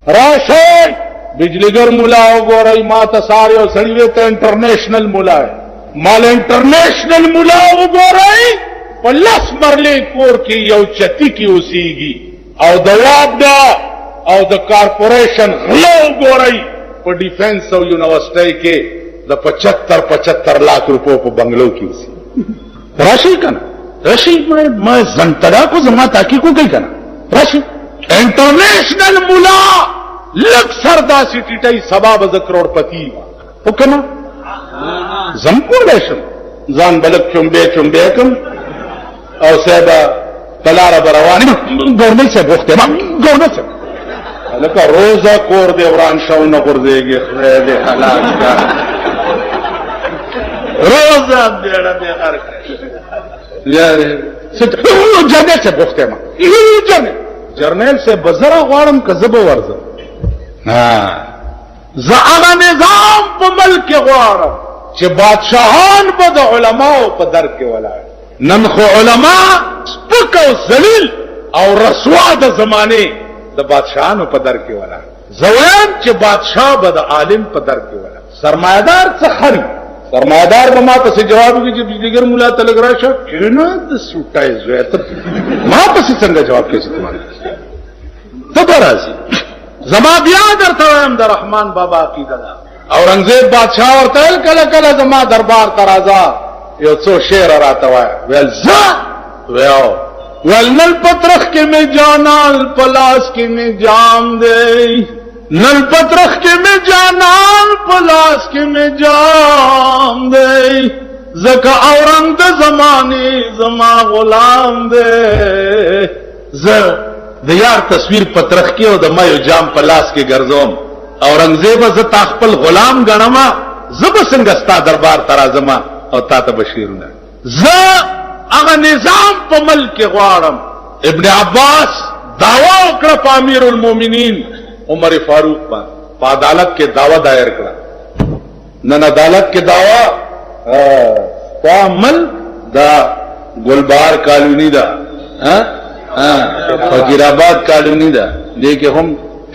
راشه بجلیګر مولا وګورئ ما ته ساري او سړی وي ته انټرنیشنل مولا مال انټرنیشنل مولا وګورئ په لاس مرلې کور کې یو چتی کې اوسېږي او د وابدا او د کارپوریشن غلو وګورئ په ډیفنس او یونیورسيټي کې د 75 लाख روپو په بنگلو کې اوسېږي راشي کنه راشي ما زنترا کو زما تاکي کو کوي کنه راشي انټرنیشنل مولا لک سردا سټیټي سبب ز کروڑپتی وکنه زم کولای شم ځان بلک چومبه کوم او سبا تلاره برواني ګورنمنت څخه وخته ما ګورنمنت لکه روزه کور دی وران شاو نه ورځيږي خدای حالات کا روزه بیره به هر یار څه جنې څه وخته ما جرنیل سے بزرا غواړم کزب ورزه زعما نظام په ملک غواړم چې بادشاہان به د علماو په در کې ولاړ نن خو علما سپک او ذلیل او رسوا د زمانه د بادشاہانو په در کې ولاړ زویم چې بادشاہ به د عالم په در کې ولاړ سرمایدار څه خري سرمایدار به ما ته جواب کوي چې بجلیګر مولا تلګراشه کینه د سوټای زوی ته ما ته څنګه جواب کوي ته درازي زما بیا درته وایم د رحمان بابا عقیده ده اورنګزیب بادشاہ ورته کله کله زما دربار ترازا یو څو شعر راته وای ول زه ول نل پترخ کې می جانال پلاس کې می جام دی نل پترخ کې می جانال پلاس کې می جام دی زکه اورنګ د زمانه زما غلام دی زه د یار تصویر پترخ کې او د مایو جام پلاس کې ګرځوم اورنګزیب ز تا خپل غلام غنما زب څنګه ستا دربار ترازما او تا ته بشیرونه ز هغه نظام په ملک غواړم ابن عباس داوا وکړه په امیر المؤمنین عمر فاروق په عدالت کې داوا دایر کړه نن عدالت کې داوا عمل دا ګلبار کالونی دا فقیر آباد کالونی دا دیکھے هم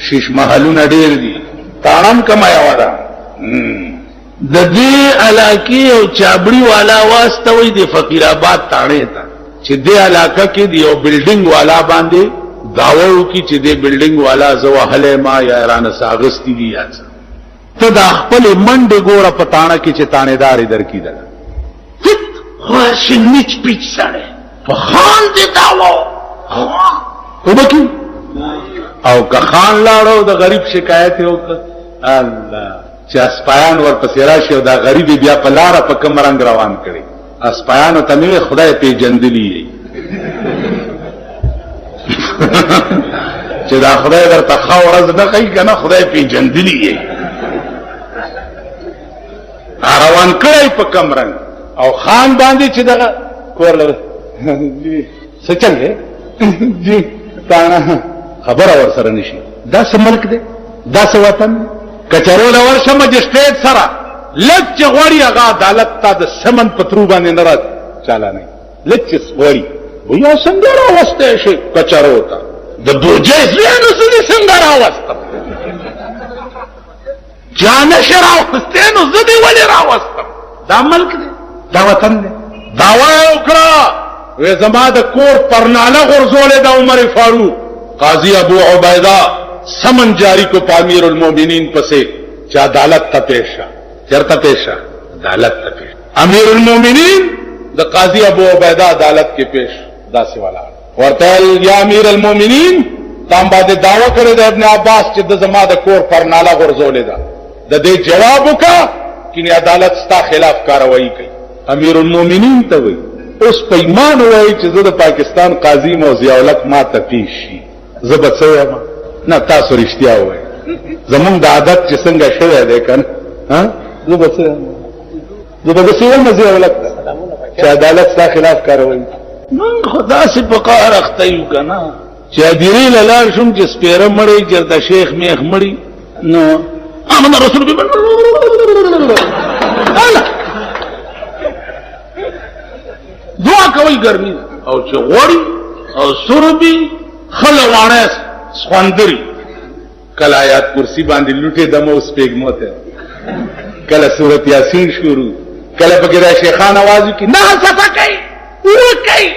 شیش محلونه ډیر دي تانم کمایا ودا د دې علاقې او چابړي والا واسطه وي د فقیر آباد تانه تا چې دې علاقې کې دی او بلډینګ والا باندې داوو کی چې دې بلډینګ والا زوهله ما یا ایران ساغستی دی یاڅ ته د خپل منډه ګوره پتاڼه کې چې تانهدار در کیدل خو شنیچ پیچ سره په خان دې داوو وبکی او که خان لاړو د غریب شکایت وکړه الله چې اسپایان ورپسې راشي او دا غریب بیا په لار په کوم رنگ روان کړي اسپایانو ته مې خدای پیژندلی چې دا خدای درته خاورز نه کوي کنه خدای پیژندلی روان کړي په کوم رنگ او خان باندې چې دا کور لره څه چلې جی تانا خبر اور سره نشي دا څه ملک دی دا څه وطن کچرو دا ورشه مجسټریټ سره لچ غوړی هغه عدالت ته د سمن پترو باندې ناراض چاله نه لچ غوړی ویا څنګه راوسته شي کچرو ته د بوجې زینو سړي څنګه راوسته جان شراوسته نو زدي ولې راوسته دا ملک دی دا وطن دی داوا وکړه وې زما د کور پرناله غرزولې د عمر فاروق قاضی ابو عبیدہ سمن جاری کو امیر المومنین پسے چې عدالت ته پیښه چرته پیښه عدالت ته پیښه امیر المومنین د قاضی ابو عبیدہ عدالت کې پیښ داسې والا ورته یا امیر المومنین تام باندې داوا کړی د ابن عباس چې د زما د کور پرناله غرزولې ده د دې جواب وکړه کینه عدالت ستا خلاف کاروایی کوي امیر المومنین ته وایي اوس په ایمان وایي چې زه د پاکستان قاضي مو ضیاء الحق ما ته پیښ شي زه به څه وایم نه تاسو رښتیا وایي زمونږ د عادت چې څنګه شوی دی کنه ها زه به څه وایم ضیاء الحق چې عدالت ستا خلاف کاروي من خدا سي په قهر اخته یو کنه چې اديري لاله شوم چې سپیره مړی چرته شیخ میخ مړی نو امن رسول به دعا کوي ګرمي او چې غوړي او سوربي خلوانه سخوندري کله آیات کرسی باندې لوټې دمه اوس پیغمو ته کله سورت یاسین شروع کله پکې دا شیخان आवाज کی نه صفه کوي ورکي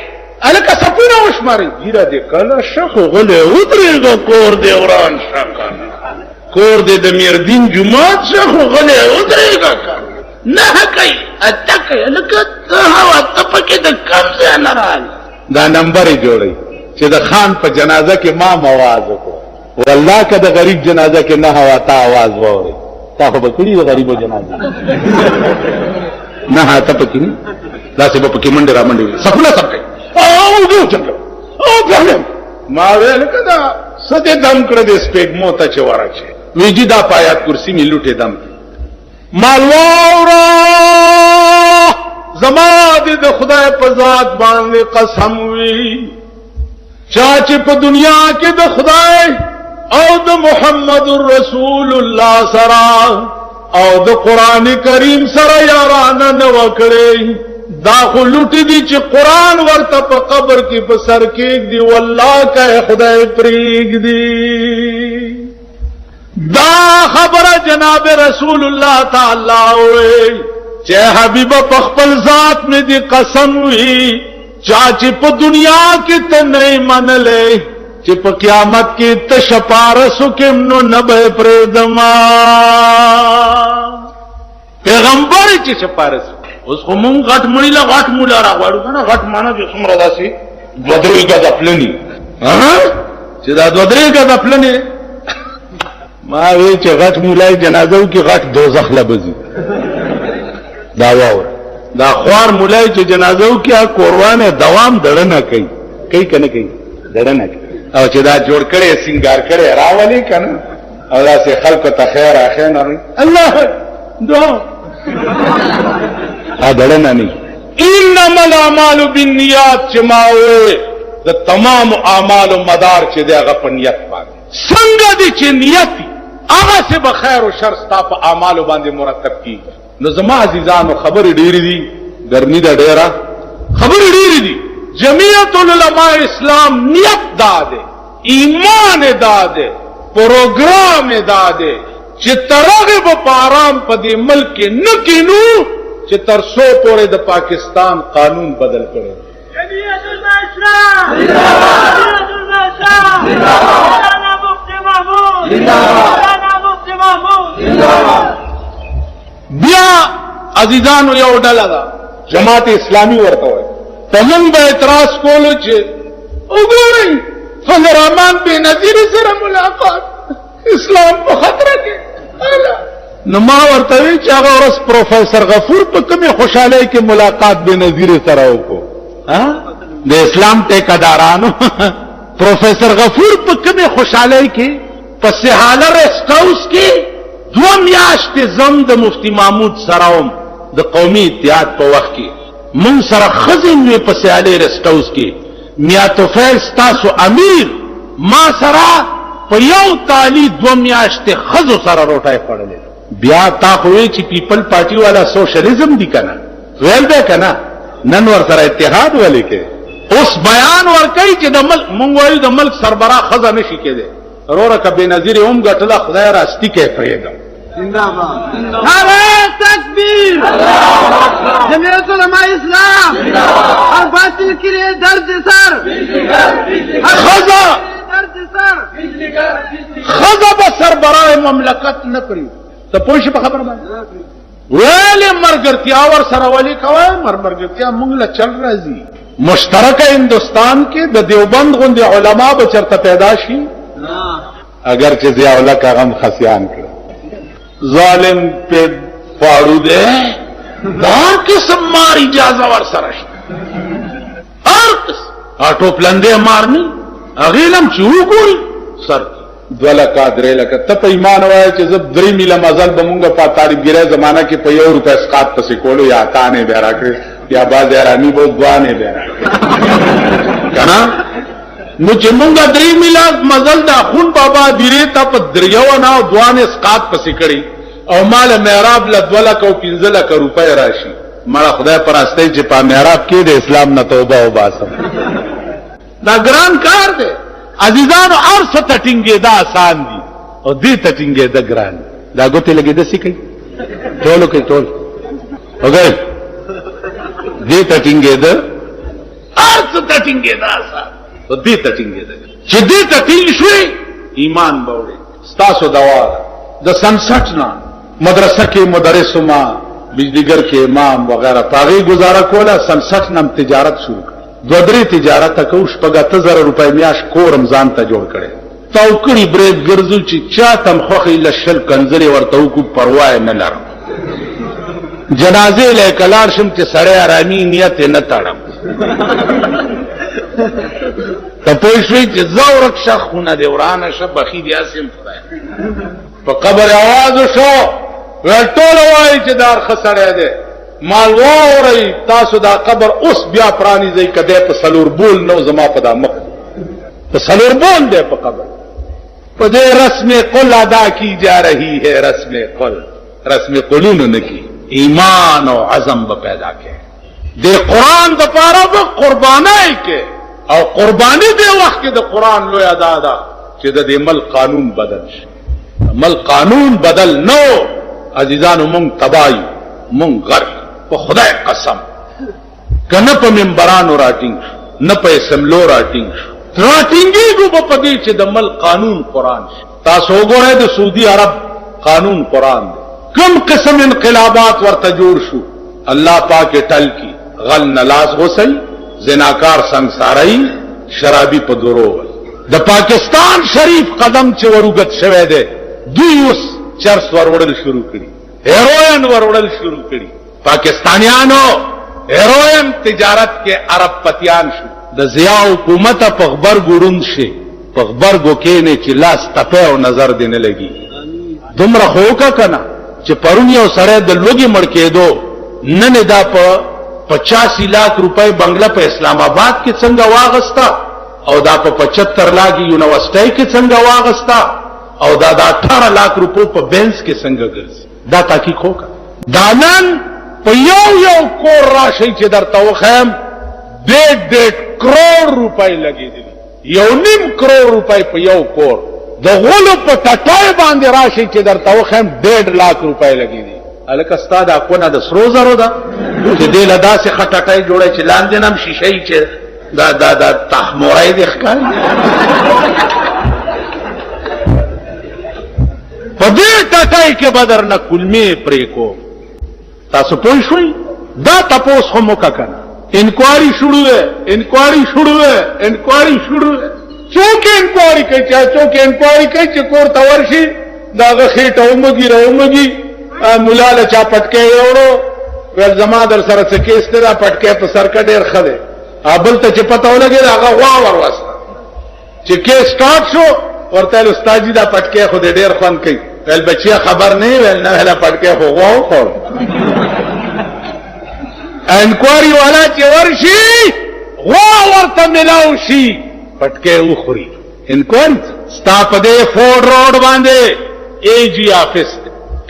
الکه سپونه وشماري ګیره دې کله شخ غله ودرېګه کور دې وران شکانه کور دې د میردین جمعات شخ غله ودرېګه نه کوي اتکه الکه هوا تپکه د کم ځای نه راځي دا نمبر جوړي چې د خان په جنازه کې ما आवाज وکړ والله که د غریب جنازه کې نه هوا تا आवाज ووري تا خو به کړي د غریبو جنازه نه ته پکې نه داسې به پکې منډه را منډه سپونه سب کوي او دې چنګ او ځم ما ویل کدا سده دم کړ دې سپېګمو ته چوره شي ویجی دا پایات کرسی می لوټه دم مالوورا زما دې د خدای په ذات باندې قسم وی چاچ په دنیا کې د خدای او د محمد رسول الله سره او د قران کریم سره یارانه نه وکړي دا خو لوټي دي چې قران ورته په قبر کې په سر کې دی والله که خدای پریګ دی دا خبره جناب رسول الله تعالی وې چې حبیب په خپل ذات میں دی قسم وی چاچ په دنیا کې ته نه منلې چې په قیامت کې ته شپارسو کې نو نه به پردما پیغمبر چې شپارسو اوس خو مونږ غټ مړی لا غټ مولا راغواړو کنه غټ معنا چې څومره داسي دوه درې غځپلني چې دا دوه درې غځپلني ما وی چې غټ مولای جنازو کې غټ دوزخ لبزي دا واور دا خوار مولای چې جنازو کې قربانه دوام دړنه کوي کنه کوي دړنه او چې دا جوړ کړي سنگار کړي راولي کنه او دا سه خلق ته خیر اخر نه الله دعا دړنه نه انما الاعمال بالنیات چې ما وې د تمام اعمال مدار چې دغه په نیت باندې څنګه دي چې نیت هغه څه به خیر او شر ستا په اعمال باندې مرتب کیږي نو زما عزیزانو خبر ډېری دي ګرمي دا ډېره خبر ډېری دي جمعیت العلماء اسلام نیت داده ایمان داده پروگرام داده چې ترغب په آرام په دې ملک نه کینو چې تر څو پورې د پاکستان قانون بدل کړي جمعیت الاسلام جمعیت الاسلام مولانا مفتی محمود مولانا مفتی محمود بیا عزیزانو یو ډله ده جماعت اسلامی ورته وایي تمن به اعتراض کولو چې وګورئ فضل الرحمن بېنظیر سره ملاقات اسلام په خطر کې نو ما ورته وی چې هغه ورځ پروفیسر غفور په کومه خوشاله کې ملاقات بېنظیر سره وکړو د اسلام ټیکادارانو پروفیسر غفور په کومه خوشاله کې په سهاله رست هاوس کې 2 میاشتې زم د مفتی محمود سراوم د قومي اتحاد په وخت کې من سره خزن وی په سهاله رست هاوس کې میا توفیل تاسو امیر ما سره په یو تالی 2 میاشتې خزو سره روټای پړلې بیا تا خو چې پیپل پارټي والا سوشلیزم دی کنه ویل به کنه نن ور سره اتحاد ولې کې اوس بیان ور کوي چې د ملک مونږ وایو د ملک سربراه خزه نشي کېده وروره ک بنظیر هم غټله خدای راستی کې پرېږم زنده‌باد نعره تکبیر جمعیت علماء اسلام اور باطل کے لیے درد سر خزا درد سر خزا به سربراه مملکت نه کړی ته پوه شې په خبره باندې ویلې مرګرتیا ور سره ولي کوي مرګرتیا موږ له چل راځي مشترک هندستان کې د دیوبند غوندي علما به چرته پیدا شي اگر چې ضیاء الله کا غم خسیان کړ ظالم په فاړو دې دا قسم مار اجازه ور سره شي ارقص اټو پلندې مارني اغیلم چې وګوري سر دوله قادرې لکه ته په ایمان وای چې زب 3 میله مزل بمونګه په طالبګری زمانہ کې په 1 روپیا اسقاط پسې کولو یا تانه به راکړي یا باز رامي بو دوانه به راکړي کنه نو چې مونږه 3 میله مزل دا خون بابا ډیره ته په دریو نه دوانه اسقاط پسې کړي او مال محراب له 2 لک او 15 لک روپۍ راشي مړه خدای پرسته چې په محراب کې د اسلام نه توبه او باسم دا ګران کار دی عزیزانو ارث ټینګې دا آسان دي او دې ته ټینګېده ګران دا ګوتې لګېده سي کوي ټولو کوي ټول وګورئ دې ته ټینګېده هر څه ته ټینګېده او دې ته ټینګېده چې دې ته ټینګ شوې ایمان به وړې ستاسو دوا د سن 60 نه مدرسه کې مدرس ما بجلیګر کې امام وغیرہ پاغي گزاره کوله سن 60 نم تجارت شروع دو درې تجارت کو شپږ 1000 روپۍ میاش کو رمضان ته جوړ کړي توکړي برید ګرځو چې چا تم خوخي لشل کنځري ورته کو پروا نه لرم جنازې له کلار شم چې سړی آرامي نیت نه تړم ته پوښوي چې زورک شخونه دی ورانه شبخي دی اسیم خدای په قبر आवाज شو ټول وای چې دار خسړې ده مال ووري تاسو دا قبر اوس بیا پرانی ځای کده په سلور بول نو زما په دا مخ په سلور بول ده په قبر په دې رسم قل ادا کی جا رہی ہے رسم قلون نه کی ایمان او عزم به پیدا کې د قران د پاره به قربانای کې او قربانی دی وخت کې د قران لوی ادا ده چې د مل قانون بدل شي مل قانون بدل نو عزیزانو مونږ تبای مونږ غر په خدای قسم کنه په منبرانو راټینګ نه په اسمبلو راټینګ راټینګي کو په دې چې د مل قانون قران شي تاسو وګورئ د سعودي عرب قانون قران کم قسم انقلابات ورته جوړ شو الله پاک ټل کی غل نلاز غسل زناکار سنگساری شرابی په درول د پاکستان شریف قدم چې ورغت شوه دی دوی اوس چرس وروړل شروع کړي هیروین وروړل شروع کړي پاکستانیانو هیروین تجارت کې عرب پتیان شو د ضیا حکومت په خبر ګورون شي په خبر گو کې نه چې لاس تپه او نظر دینه لګي دومره خوکا کنه چې پرون یو سره د لوګي مړ کېدو نن دا په 85 लाख रुपए बंगला په اسلام آباد کې څنګه واغستا او دا په 75 लाख یونیورسيټي کې څنګه واغستا او دا 18 लाख रुपए په بنز کې څنګه ګرځي دا تحقیق وکړه دانن په یو کور راشي چې درته وخم 1.5 کروڑ روپۍ لګېدل 1.5 کروڑ روپۍ په یو کور د غولو په ټټای باندې راشي چې درته وخم 1.5 लाख روپۍ لګېدل الک استاد اكونه د سرو زرو دا چې دې لدا سي خټټای جوړه چې لاندې نم شیشې چې دا تحمورای د ښکار په دې ټټای کې بدر نه کلمې پرې کو تاسو پوه شئ دا تاسو هم وکړه انکوائری شروع ہے چوک انکوائری کوي چوک انکوائری کوي چې کور تورشي دا غخېټه ومږي مولاله چا پټکې وړو ول زما در سره څه کیس نه پټکې په سر کې ډېر خده ابل ته چې پته ولګي هغه وا ورسته چې کیس سٹارټ شو ورته استاد جی دا پټکې خو ډېر خوان کوي ول بچي خبر نه ول نه هله پټکې خو واو خور انکوائری والا چې ورشي وا ورته ملاو شي پټکې وخوري انکوائری ستا په دې فورډ روډ باندې ای جی افیس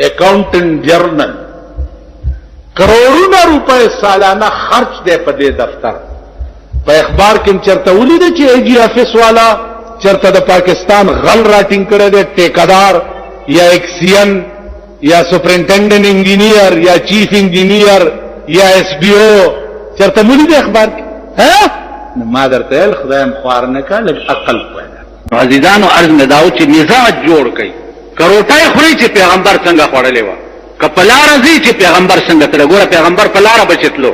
اکاؤنٹنٹ جرنل کروڑوں روپے سالانہ خرچ دے پدے دفتر په اخبار کې چرته ولید چې ای جی افیس والا چرته د پاکستان غل راټینګ کړي دي ټیکادار یا ایکسین یا سپرنټنډنټ انجینیر یا چیف انجینیر یا ایس ڈی او چرته ولید اخبار کې ها ما درته خدایم خوار نه کړل عقل پیدا عزیزانو عرض نه داو چې مزاج جوړ کړي کروټای خوري چې پیغمبر څنګه خوړلې و کپلار ازي چې پیغمبر څنګه تر ګوره پیغمبر پلار بچتلو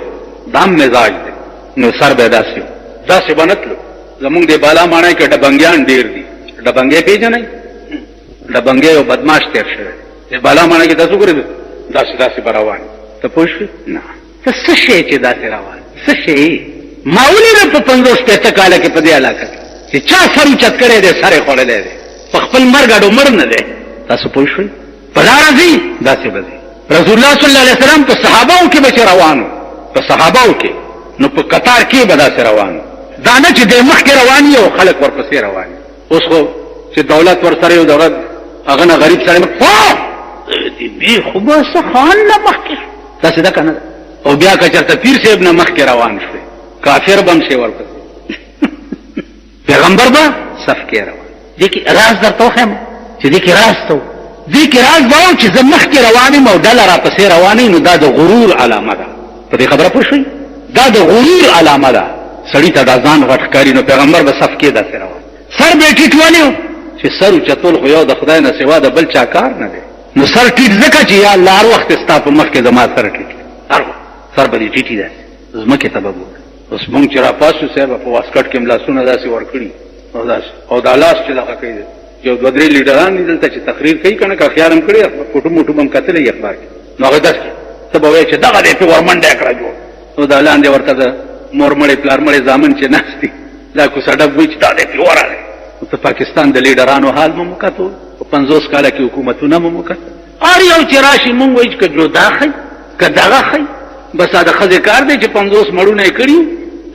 دام مزاج دی نو سر به داسې بنتلو زمونږ دی بالا مانای کې ډبنګیان ډیر دي ډبنګې پیژنې ډبنګې یو بدمعاش تیر شوی دی بالا مانای کې تاسو ګورئ داسې روان ته پوښتنه نه څه شي چې داسې روان څه شي ماولې په 50 کال کې په دې علاقه چې چا سر چت کړي دي سره خوړلې دي په خپل مرګ اډو مړ نه دي تاسو پوه شئ په لار ازي داسې بځي رسول الله صلی الله علیه وسلم په صحابهو کې به روانو په صحابهو کې نو په قطار کې به داسې روانو دا نه چې د مخ کې رواني او خلک ورپسې رواني اوس خو چې دولت ورسره یو دغه هغه نه غریب سره دې به خو به خان نه مخ کې تاسو دا کنه او بیا که چرته پیر صاحب نه مخ کې روان شوی کافر بم شي ورپسې پیغمبر به صف کې روان دي کې راز درته وایم چې دې کې راستو دې کې راز دا چې زه مخکې روان یم او ډله راپسې روانه یم، نو دا د غرور علامه ده. په دې خبره پوه شئ؟ دا د غرور علامه ده. سړي ته دا ځان غټ ښکاري، نو پیغمبر به صف کې داسې روان سر به یې ټیټ ونیو چې سر اوچتول خو یو د خدای نه سوا د بل چا کار نه دی. نو سر ټیټ ځکه چې یا الله هر وخت ستا په مخ کې زما سر ټیټ هر وخت سر به دې ټیټي داسې ځمکې ته به ګوري. اوس مونږ چې راپاسو صاحب په واسکټ کې ملاسونه داسې ورکړي او دا لاس چې دغه کوي یو دوه درې لیډران دي دلته چې تقریر کوي که نه که خیال هم کړي فوټو موټو به هم کتلی اخبار کې، نو هغه داسې ته به وایې چې دغه دی پې ورمنډی کړه جوړ، نو دا لاندې ورته د مور مړی پلار مړی زامن چې ناست دي دا کوڅه ډب وایي چې دا دی پې ورغی. نو ته پاکستان د لیډرانو حال مو وکتو، په 50 کاله کې حکومتونه مو وکتل. هر یو چې راشي مونږ وایي چې که جدا ښي که دغه ښي، بس دا د ښځې کار دی چې 50 مړونه یې کړي.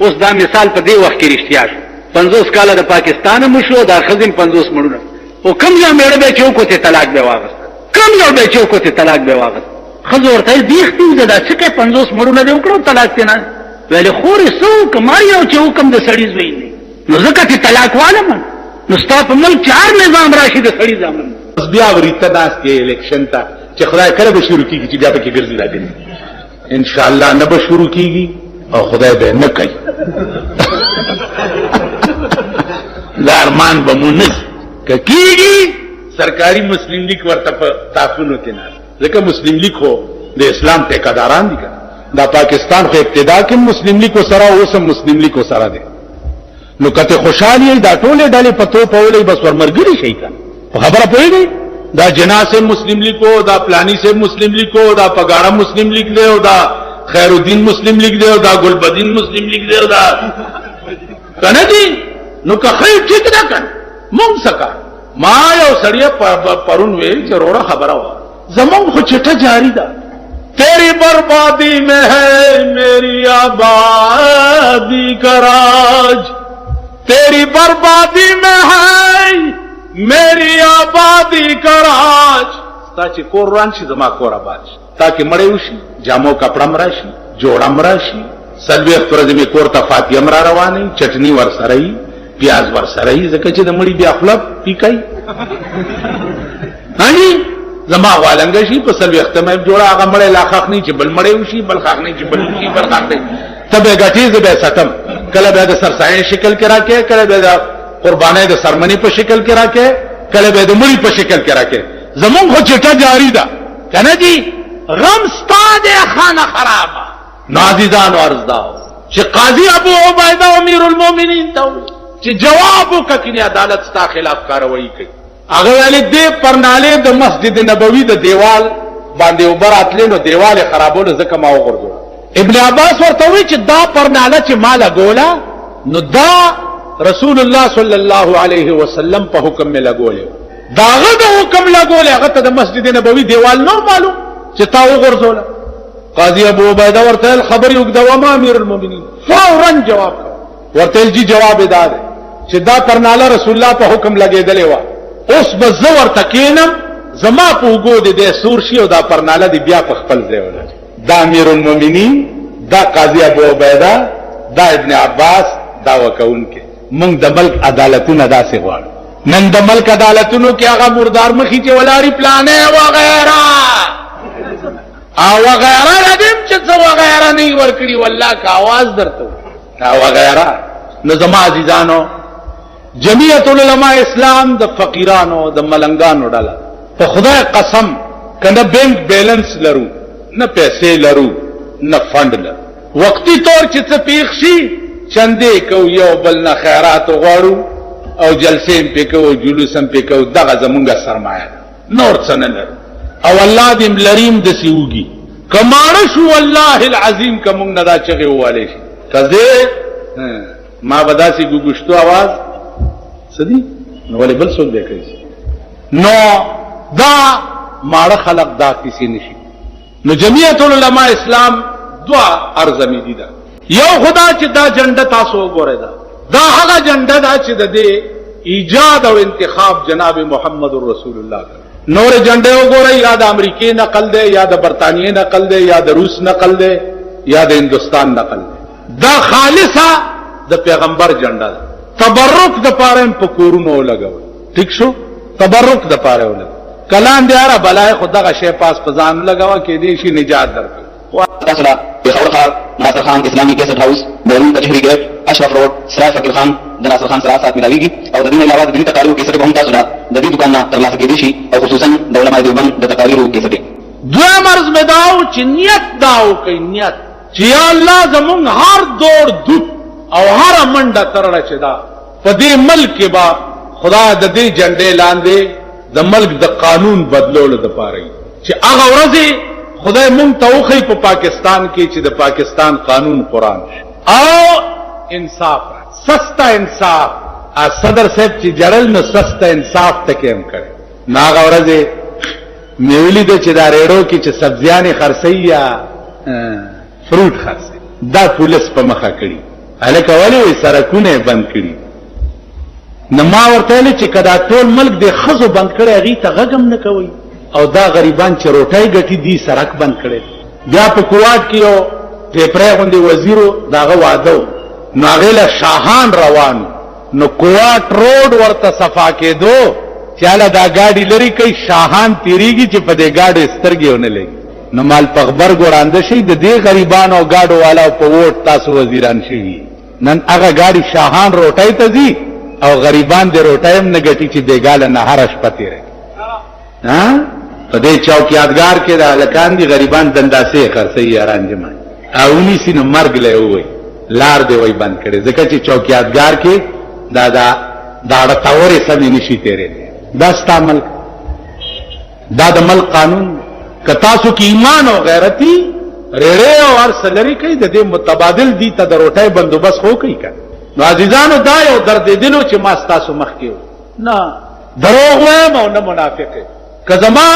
اوس دا مثال په دې وخت کې رښتیا شو، 50 کاله د پاکستان هم شو، دا ښځې 50 مړونه، او کم یو میړه به چې وکړو ته طلاق به واغست، کم یو به چې وکړو ته طلاق به واغست. ښځو ورته ویل بیخي وځه دا څه کوې 50 مړونه دې وکړو طلاق ترې نه ویلې خورې څه وکړم هر یو چې حکم د سړي زوی دی، نو ځکه چې طلاق والم نو ستا په ملک چې هر نظام راشي د سړي زامن بس بیا وریته ناست کې الیکشن ته چې خدای کله به شروع کېږي چې بیا پکې ګرځي راګرځي. انشاءالله نه به شروع کېږي او خدای به نه کوي. دا ارمان به مو نه که کېږي سرکاري مسلم لیگ ورته په تعفنو کې ناست، ځکه مسلم لیگ خو د اسلام ټیکهداران دي که دا پاکستان خو ابتدا کې مسلم لیگ سره اوس هم مسلم لیگ سره دی. نو کته خوشحالي دا ټولې ډلې په تو پولې بس ورمرګري شي که په خبره پوهېږئ. دا جنا سے مسلم لیگ کو، دا پلانی سے مسلم لیگ کو، دا پگاڑا مسلم لیگ دے، او دا خیر الدین مسلم لیگ دے، او دا گلبدین مسلم لیگ دے، او دا کنه جی نو که خیر ٹھیک نہ کن مونږ سکا. ما یو سړی پرون وی چې روړه خبره وه زمونږ خو چټه جاری ده. تیری بربادی میں ہے میری آبادی کا راج، تیری بربادی میں ہے میری آبادی کا راج. تا چې کور روان شي زما کور آباد شي، تا کې مړی وشي جامو کپړه م راشي جوړه م راشي، څلوېښت ورځې مې کور ته فاتحه م را روانوي، چټني ورسره وي، پیاز ورسره وي، ځکه چې د مړي بیا خوله پیکوي. زما غوالنګه شي په 40 مې جوړه هغه مړی لا خاخ نه چې بل مړی وشي، بل خاخ نه چې بل وشي، بل خاخ نه ته به ګټې زه به ستم، کله به د سرسایې شکل کې راکې، کله به د قربانۍ د سرمنی په شکل کې راکې، کله به د مړي په شکل کې راکې. زمون خو چټه جاری ده کنه جی. غم ستا دې خانه خرابه. نازیدان عرض دا چې قاضي ابو عبیده امیر المؤمنین ته چې جواب وکړي عدالت ستا خلاف کاروایی کوي. هغه ویلې دې پرنالې د مسجد نبوي د دیوال باندې اوبر اتلې نو دیوال خرابولو ځکه ما وغورځول. ابن عباس ورته وی چې دا پرناله چې مال ګولا نو دا رسول الله صلی الله علیه وسلم په حکم می لګولې، داغه د حکم لګولې هغه ته د مسجد نبوي دیوال نو معلوم چې تا وغورځول. قاضي ابو عبیده ورته خبر یو د وما امیر المؤمنین فورا جواب ورته جی جواب ادا ده چې دا پرناله رسول الله په حکم لګېدلې و، اوس به زه ورته کینم زما په اوږو دې سور شي او دا پرناله دې بیا په خپل ځای ولري. دا امیر المؤمنین، دا قاضي ابو عبیده، دا ابن عباس، دا وکونکي موږ د ملک عدالتونه داسې غواړو. نن د ملک عدالتونو کې هغه مردار مخي چې ولاري پلانې وغیرہ او وغیرہ ردیم چې څه وغیرہ نه ورکړي والله کا आवाज درته او وغیرہ. نو زما عزیزانو جمعیت العلماء اسلام د فقیرانو د ملنګانو ډله په خدای قسم کنه بینک بیلنس لرو نه پیسې لرو نه فند لرو، وقتی طور چې څه پیښ شي چندې کو یو بل نه خیرات غواړو او جلسې په کو جلوس په کو، دغه زمونږه سرمایه نور څه نه لرو. او الله دې لریم د سیوږي کماړه شو والله العظیم کوم نه دا چغه واله شي کزه ما بداسي ګوګشتو आवाज سدي نو ولې بل څوک دی کوي. نو دا ماړه خلق دا کسی نشي. نو جمعیت العلماء اسلام دوا ارزمی دي دا یو خدا چې دا جنډه تاسو وګورئ، دا هغه جنډه دا چې د دې ایجاد او انتخاب جناب محمد رسول الله. نور جنډه وګورئ یا د امریکای نقل دی یا د برتانیې نقل دی یا د روس نقل دی یا د هندستان نقل دی. دا خالصه د پیغمبر جنډه ده، تبرک د پاره په کورونو لګول. ٹھیک شو تبرک د پاره ول کلام دی اره بلای خدغه شی پاس پزان لګاوه کې دې شي نجات درکړي تاسو لا پېښور ښار ناصر خان اسلامي کیسټ هاوس بورون کچهری ګیټ اشرف روډ سراج فقیر خان د ناصر خان سره سات ملاويږي او د دې علاوه د دې تقاریرو کیسټ به هم تاسو لا د دې دکان نه ترلاسه کېدي شي او خصوصا د علماء دیوبند د تقاریرو کیسټ دوه مرز مداو چې نیت داو کوي نیت چې یا الله زمون هر دور دود او هر منډه ترړه چې دا په دې ملک کې با خدا د دې جنډې لاندې د ملک د قانون بدلولو د پاره چې هغه ورځې خدای مونږ ته وخی په پاکستان کې چې د پاکستان قانون قرآن او انصاف سستا انصاف صدر صاحب چې جړل نو سستا انصاف تکې هم کړي ناغه ورځې میولی د چې دا ریړو کې چې سبزیانې خرڅي یا فروټ خرڅي دا پولیس په مخه کړي هلکه ولې وي سرکونه بند کړي نو ما ورته ویل چې کدا ټول ملک د خزو بند کړي هغې ته غږم نه کوي او دا غریبان چې روټۍ ګټي دي سرک بند کړي بیا په کوواټ کې یو پیپری غوندې وزیرو داغه واده نو هغې له شاهان روان نو کوواټ روډ ورته صفا کېدو چې هله دا ګاډي لري کوي شاهان تیریږي چې په دې ګاډو سترګې ونه لګي نو مال په غبر ګوړانده شي د دې غریبانو او ګاډو والاو په ووټ تاسو وزیران شوي نن هغه ګاډي شاهان روټۍ ته ځي او غریبان د روټۍ هم نه ګټي چې بېګاله نه هره شپه تېروي په دې چوکیادګار کې د هلکان دي غریبان دنداسې خرڅوي یاران جمع او ونیسي نو مرګ له ووایي لار دی وای بند کړي ځکه چې چوکیادګار کې دا اړتاورې سمې نشي تېرېدلی دا ستا ملک دا د ملک قانون که تاسو کې ایمان او غیرتي ریړې او هر څه لرې کوي د دې متبادل دي ته د روټۍ بندوبست خو کوي که نو عزیزانو دا یو دردېدلو چې ما ستاسو مخکې و نه دروغ وایم او نه منافق یم که زما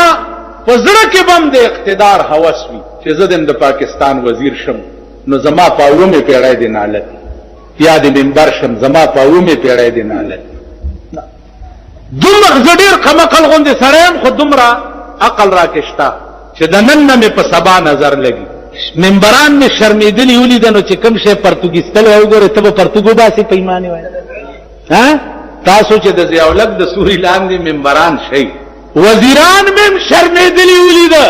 په زړه کې به هم د اقتدار هوس وي چې زه د پاکستان وزیر شم نو زما په اومې پیړۍ د نالت یا د منبر شم زما په اومې پیړۍ د نالت دومره زه ډېر کمعقل غوندې سړی یم خو دومره عقل راکې شته چې د نن نه مې په سبا نظر لګي منبران مې شرمېدلي ولیده نو چې کوم شی پرتګیستلی وګورې ته به پرتګو باسې په ایمانې وایي تاسو چې د ضیاءالحق د سوري لاندې منبران شئ وزیران مې هم شرمېدلي ولیده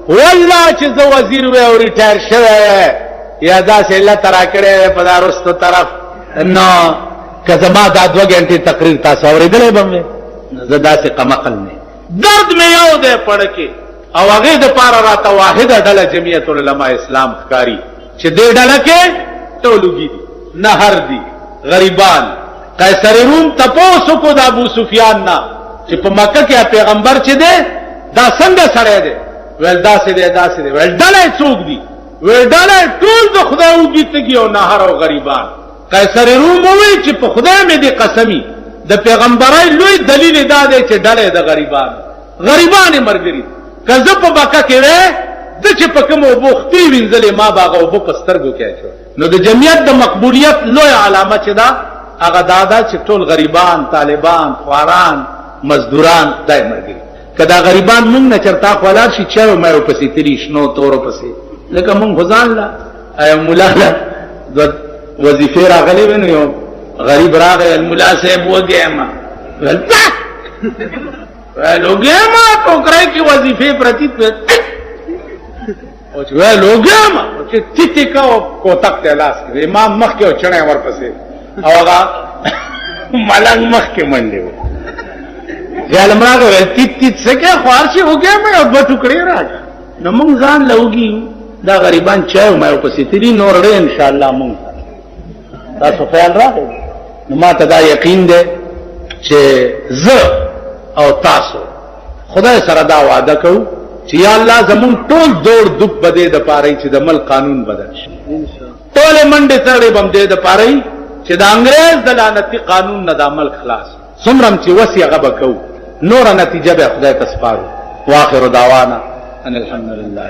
والله چې زه وزیر وی او ریټایر شوی یا داسې علت راکړی وی په دا رستو طرف نو که زما دا 2 غنټې تقریر تاسو اورېدلی به مې زه داسې قمقل نه درد مې یو دی پړه کې او هغې دپاره راته واحده ډله جمعیت العلماء اسلام ښکاري چې دې ډله کې ټولوګي دي نهر دي غریبان قیصر روم تپوس وکړو د ابو سفیان نه چې په مکه کې پیغمبر چې دی دا څنګه سړی دی ویل داسې دی داسې دی ویل ډله څوک دي ویل ډله ټول د خدای وږي تږي او نهر او غریبان قیصر روم ووایي چې په خدای مې دې قسمي د پیغمبرۍ لوی دلیل دا دی چې ډله د غریبان یې ملګري که زه په مکه کې وی ده چې په کوم اوبو خپې وینځلې ما به هغه اوبه په سترګو کې اچول نو د جمعیت د مقبولیت لویه علامه چې ده هغه دا ده چې ټول غریبان طالبان خواران مزدوران دا یې ملګري که دا غریبان مونږ نه چرته ولاړ شي چایو مایو پسې تلي شنو تورو پسې لکه مونږ خو ځان له ملا له وظیفې راغلې وې نو یو غریب راغی الملا صاحب وږی یم ویل وږی یم ټوکرۍ کې وظیفې پرتې او چې ویل وږی یم چې تیتې کا او کوتک ته لاس کړې امام مخکې او چڼی ورپسې او هغه ملنګ مخکې منډې و ظالم راغی ویل تیت تیت څه کې خوار شي وږی یم او 2 ټوکرې راکړه نو مونږ ځان له وږي دا غریبان چایو مایو پسې تلي نور ډېر انشاءالله مونږ تاسو خیال راغی نو ما ته دا یقین دی چې زه او تاسو خدای سره دا وعده کوو چې یا الله زمون ټول دوړ دک بده د پاره چې د ملک قانون بدل شي ټول منډه سره بم دې د پاره چې د انګريز د لعنتي قانون نه د ملک خلاص څومره چې وسی هغه وکاو نور نتیجه به خدای ته سپارو واخر دعوانا ان الحمد لله